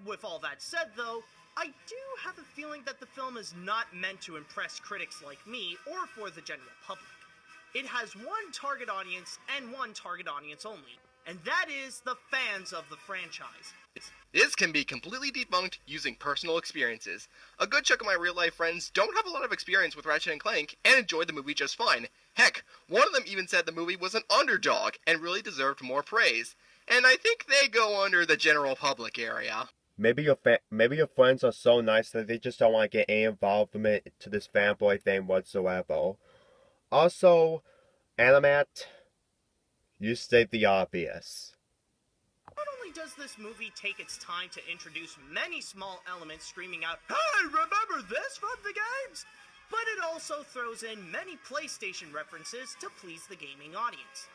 With all that said, though, I do have a feeling that the film is not meant to impress critics like me or for the general public. It has one target audience and one target audience only, and that is the fans of the franchise. This can be completely debunked using personal experiences. A good chunk of my real-life friends don't have a lot of experience with Ratchet and Clank and enjoyed the movie just fine. Heck, one of them even said the movie was an underdog and really deserved more praise. And I think they go under the general public area. Maybe your friends are so nice that they just don't want to get any involvement to this fanboy thing whatsoever. Also, Animat, you state the obvious. Not only does this movie take its time to introduce many small elements screaming out, "Hey, remember this from the games?" but it also throws in many PlayStation references to please the gaming audience.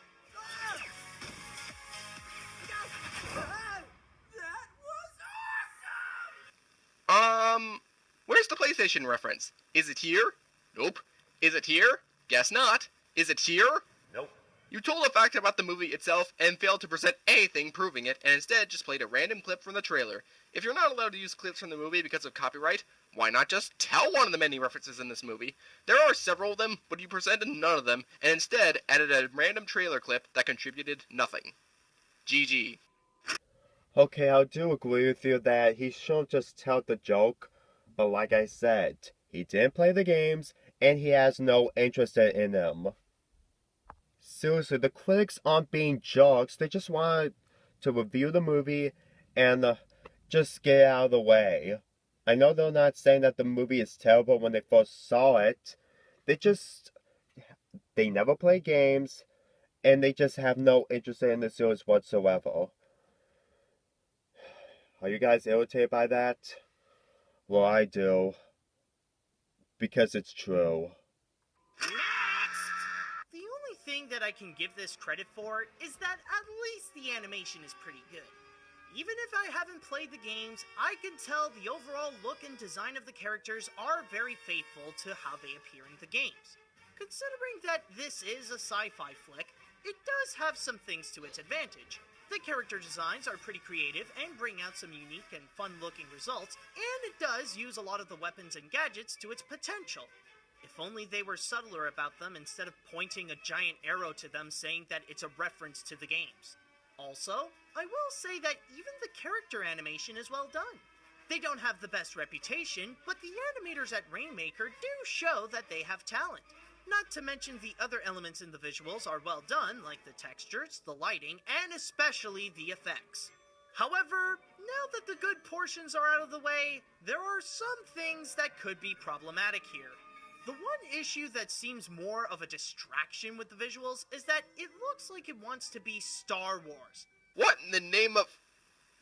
Where's the PlayStation reference? Is it here? Nope. Is it here? Guess not. Is it here? Nope. You told a fact about the movie itself and failed to present anything proving it, and instead just played a random clip from the trailer. If you're not allowed to use clips from the movie because of copyright, why not just tell one of the many references in this movie? There are several of them, but you presented none of them, and instead added a random trailer clip that contributed nothing. GG. Okay, I do agree with you that he shouldn't just tell the joke, but like I said, he didn't play the games, and he has no interest in them. Seriously, the critics aren't being jerks, they just want to review the movie and just get out of the way. I know they're not saying that the movie is terrible when they first saw it, they never play games, and they just have no interest in the series whatsoever. Are you guys irritated by that? Well, I do. Because it's true. Next! The only thing that I can give this credit for is that at least the animation is pretty good. Even if I haven't played the games, I can tell the overall look and design of the characters are very faithful to how they appear in the games. Considering that this is a sci-fi flick, it does have some things to its advantage. The character designs are pretty creative and bring out some unique and fun-looking results, and it does use a lot of the weapons and gadgets to its potential. If only they were subtler about them instead of pointing a giant arrow to them saying that it's a reference to the games. Also, I will say that even the character animation is well done. They don't have the best reputation, but the animators at Rainmaker do show that they have talent. Not to mention the other elements in the visuals are well done, like the textures, the lighting, and especially the effects. However, now that the good portions are out of the way, there are some things that could be problematic here. The one issue that seems more of a distraction with the visuals is that it looks like it wants to be Star Wars. What in the name of...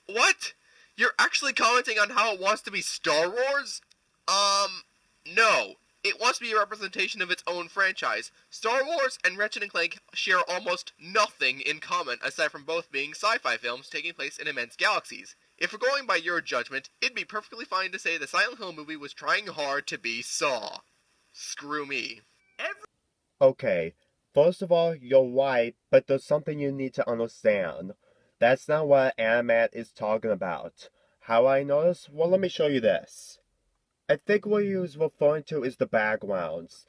What? You're actually commenting on how it wants to be Star Wars? No. It wants to be a representation of its own franchise. Star Wars and Ratchet and Clank share almost nothing in common aside from both being sci-fi films taking place in immense galaxies. If we're going by your judgment, it'd be perfectly fine to say the Silent Hill movie was trying hard to be Saw. Screw me. Okay, first of all, you're right, but there's something you need to understand. That's not what Animat is talking about. How I know this? Well, let me show you this. I think what he was referring to is the backgrounds.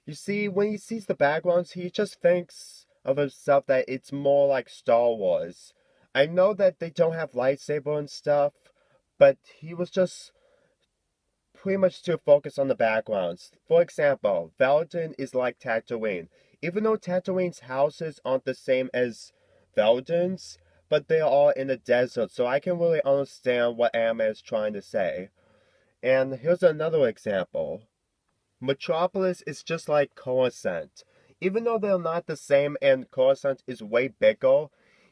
You see, when he sees the backgrounds, he just thinks of himself that it's more like Star Wars. I know that they don't have lightsaber and stuff, but he was just pretty much too focused on the backgrounds. For example, Veldin is like Tatooine. Even though Tatooine's houses aren't the same as Veldin's, but they are in the desert, so I can really understand what Animat is trying to say. And here's another example. Metropolis is just like Coruscant. Even though they're not the same and Coruscant is way bigger,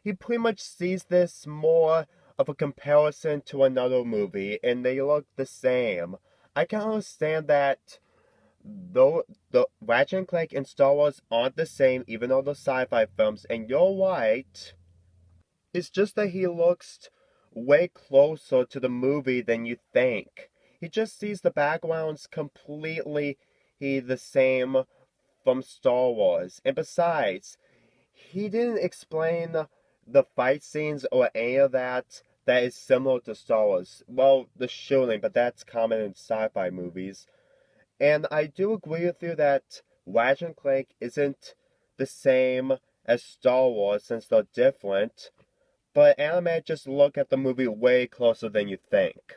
he pretty much sees this more of a comparison to another movie, and they look the same. I can understand that though the Ratchet and Clank and Star Wars aren't the same, even though they're sci-fi films, and you're right. It's just that he looks way closer to the movie than you think. He just sees the backgrounds completely the same from Star Wars. And besides, he didn't explain the fight scenes or any of that that is similar to Star Wars. Well, the shooting, but that's common in sci-fi movies. And I do agree with you that Ratchet and Clank isn't the same as Star Wars since they're different, but anime just look at the movie way closer than you think.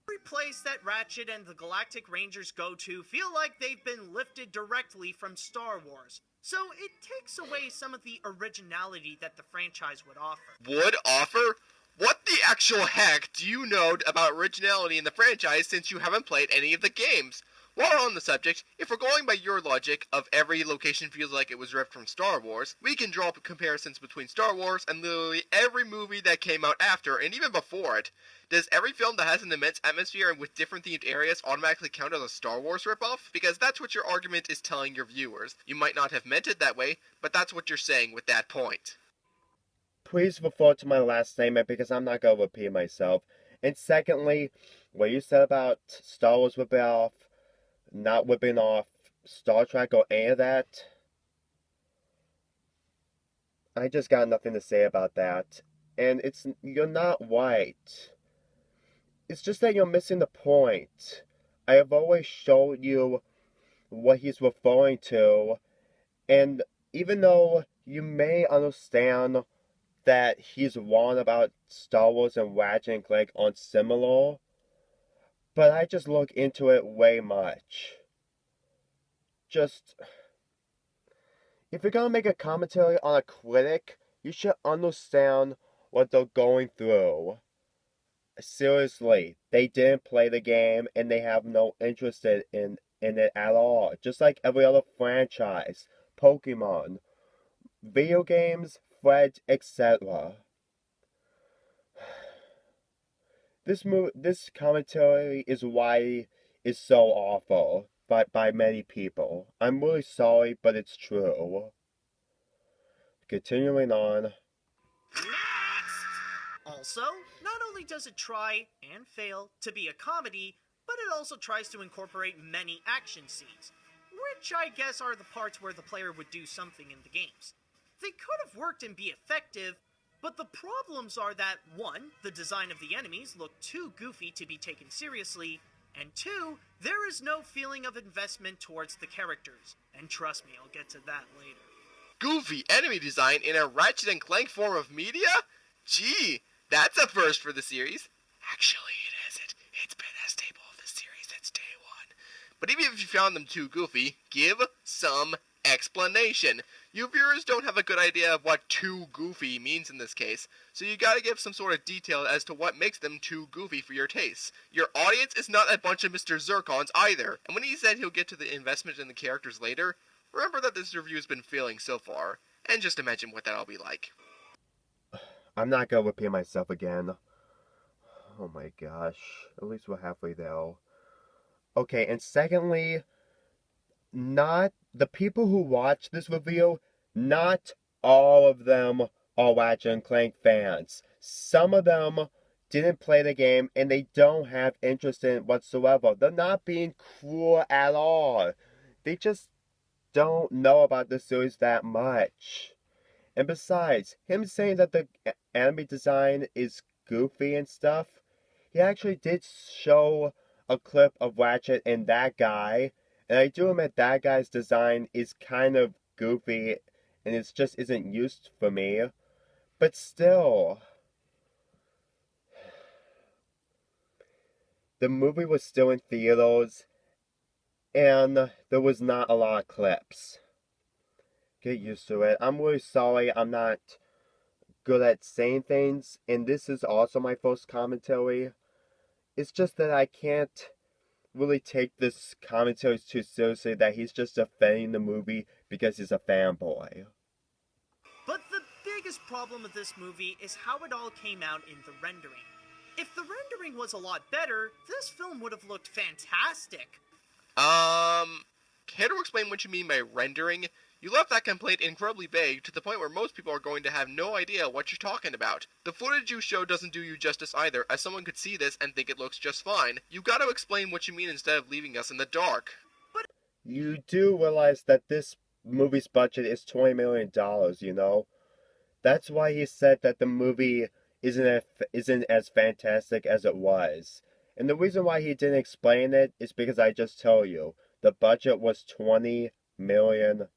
Every place that Ratchet and the Galactic Rangers go to feel like they've been lifted directly from Star Wars. So it takes away some of the originality that the franchise would offer. Would offer? What the actual heck do you know about originality in the franchise since you haven't played any of the games? While on the subject, if we're going by your logic of every location feels like it was ripped from Star Wars, we can draw comparisons between Star Wars and literally every movie that came out after and even before it. Does every film that has an immense atmosphere and with different themed areas automatically count as a Star Wars ripoff? Because that's what your argument is telling your viewers. You might not have meant it that way, but that's what you're saying with that point. Please refer to my last statement because I'm not going to repeat myself. And secondly, what you said about Star Wars ripping off, not whipping off Star Trek or any of that, I just got nothing to say about that. And you're not right. It's just that you're missing the point. I have always showed you what he's referring to, and even though you may understand that he's wrong about Star Wars and Ratchet and Clank aren't similar, but I just look into it way much. Just, if you're gonna make a commentary on a critic, you should understand what they're going through. Seriously, they didn't play the game and they have no interest in it at all. Just like every other franchise, Pokemon, video games, Fred, etc. This commentary is why it's so awful by many people. I'm really sorry, but it's true. Continuing on. Next! Also, not only does it try and fail to be a comedy, but it also tries to incorporate many action scenes, which I guess are the parts where the player would do something in the games. They could have worked and be effective, but the problems are that 1. The design of the enemies look too goofy to be taken seriously, and 2. There is no feeling of investment towards the characters. And trust me, I'll get to that later. Goofy enemy design in a Ratchet and Clank form of media? Gee, that's a first for the series. Actually, it isn't. It's been a staple of the series since day one. But even if you found them too goofy, give some explanation. You viewers don't have a good idea of what too goofy means in this case, so you gotta give some sort of detail as to what makes them too goofy for your tastes. Your audience is not a bunch of Mr. Zircons either, and when he said he'll get to the investment in the characters later, remember that this review has been failing so far, and just imagine what that'll be like. I'm not gonna repeat myself again. Oh my gosh. At least we're halfway there. Okay, and secondly, not the people who watch this review, not all of them are Ratchet and Clank fans. Some of them didn't play the game and they don't have interest in it whatsoever. They're not being cruel at all. They just don't know about the series that much. And besides, him saying that the anime design is goofy and stuff, he actually did show a clip of Ratchet and that guy, and I do admit that guy's design is kind of goofy, and it just isn't used for me. But still, the movie was still in theaters, and there was not a lot of clips. Get used to it. I'm really sorry I'm not good at saying things, and this is also my first commentary. It's just that I can't really take this commentary too seriously, that he's just defending the movie because he's a fanboy. But the biggest problem with this movie is how it all came out in the rendering. If the rendering was a lot better, this film would have looked fantastic. Care to explain what you mean by rendering? You left that complaint incredibly vague to the point where most people are going to have no idea what you're talking about. The footage you show doesn't do you justice either, as someone could see this and think it looks just fine. You gotta explain what you mean instead of leaving us in the dark. You do realize that this movie's budget is $20 million, you know? That's why he said that the movie isn't as fantastic as it was. And the reason why he didn't explain it is because I just told you the budget was $20 million.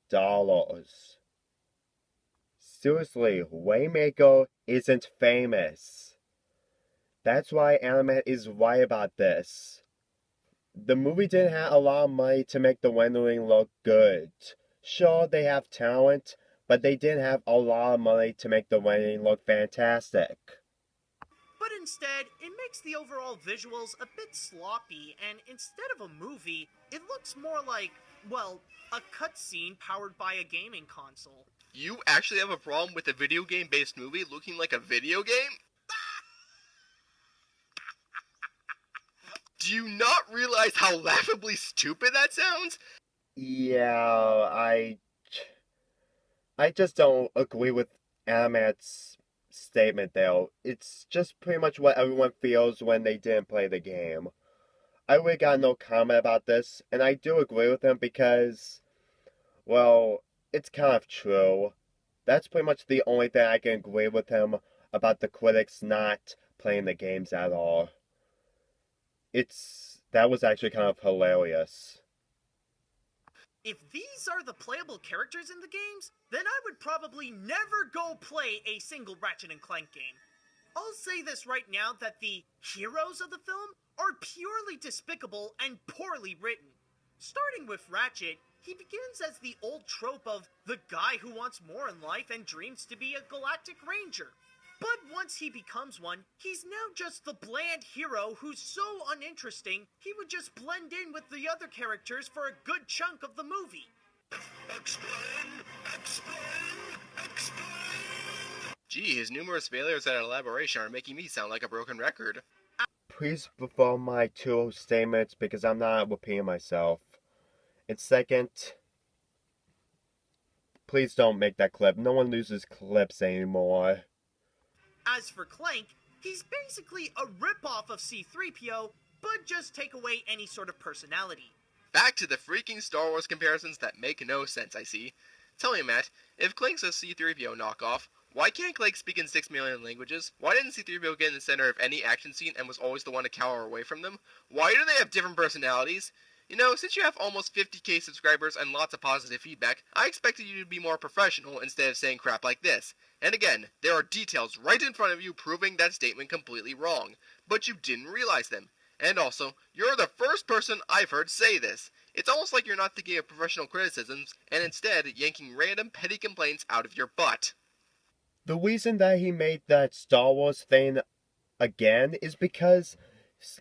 Seriously, Waymaker isn't famous. That's why Animat is right about this. The movie didn't have a lot of money to make the rendering look good. Sure, they have talent, but they didn't have a lot of money to make the rendering look fantastic. But instead, it makes the overall visuals a bit sloppy, and instead of a movie, it looks more like, well, a cutscene powered by a gaming console. You actually have a problem with a video game-based movie looking like a video game? Do you not realize how laughably stupid that sounds? Yeah, I just don't agree with Animat's statement though. It's just pretty much what everyone feels when they didn't play the game. I really got no comment about this, and I do agree with him because, well, it's kind of true. That's pretty much the only thing I can agree with him about the critics not playing the games at all. That was actually kind of hilarious. If these are the playable characters in the games, then I would probably never go play a single Ratchet and Clank game. I'll say this right now that the heroes of the film are purely despicable and poorly written. Starting with Ratchet, he begins as the old trope of the guy who wants more in life and dreams to be a galactic ranger. But once he becomes one, he's now just the bland hero who's so uninteresting, he would just blend in with the other characters for a good chunk of the movie. Explain! Gee, his numerous failures at elaboration are making me sound like a broken record. Please fulfill my two statements because I'm not repeating myself. And second, please don't make that clip. No one loses clips anymore. As for Clank, he's basically a ripoff of C-3PO, but just take away any sort of personality. Back to the freaking Star Wars comparisons that make no sense, I see. Tell me, Matt, if Clank's a C-3PO knockoff, why can't Clank speak in 6 million languages? Why didn't C-3PO get in the center of any action scene and was always the one to cower away from them? Why do they have different personalities? You know, since you have almost 50k subscribers and lots of positive feedback, I expected you to be more professional instead of saying crap like this. And again, there are details right in front of you proving that statement completely wrong. But you didn't realize them. And also, you're the first person I've heard say this. It's almost like you're not thinking of professional criticisms, and instead yanking random petty complaints out of your butt. The reason that he made that Star Wars thing again is because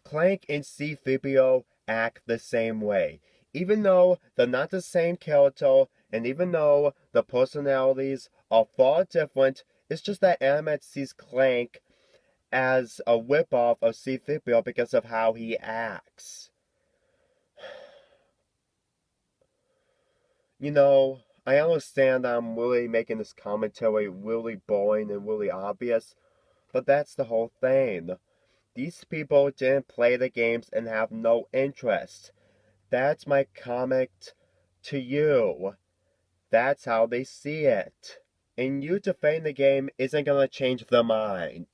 Clank and C-3PO act the same way. Even though they're not the same character, and even though the personalities are far different, it's just that Animat sees Clank as a ripoff of C-3PO because of how he acts. You know, I understand I'm really making this commentary really boring and really obvious, but that's the whole thing. These people didn't play the games and have no interest. That's my comment to you. That's how they see it. And you defending the game isn't gonna change their mind.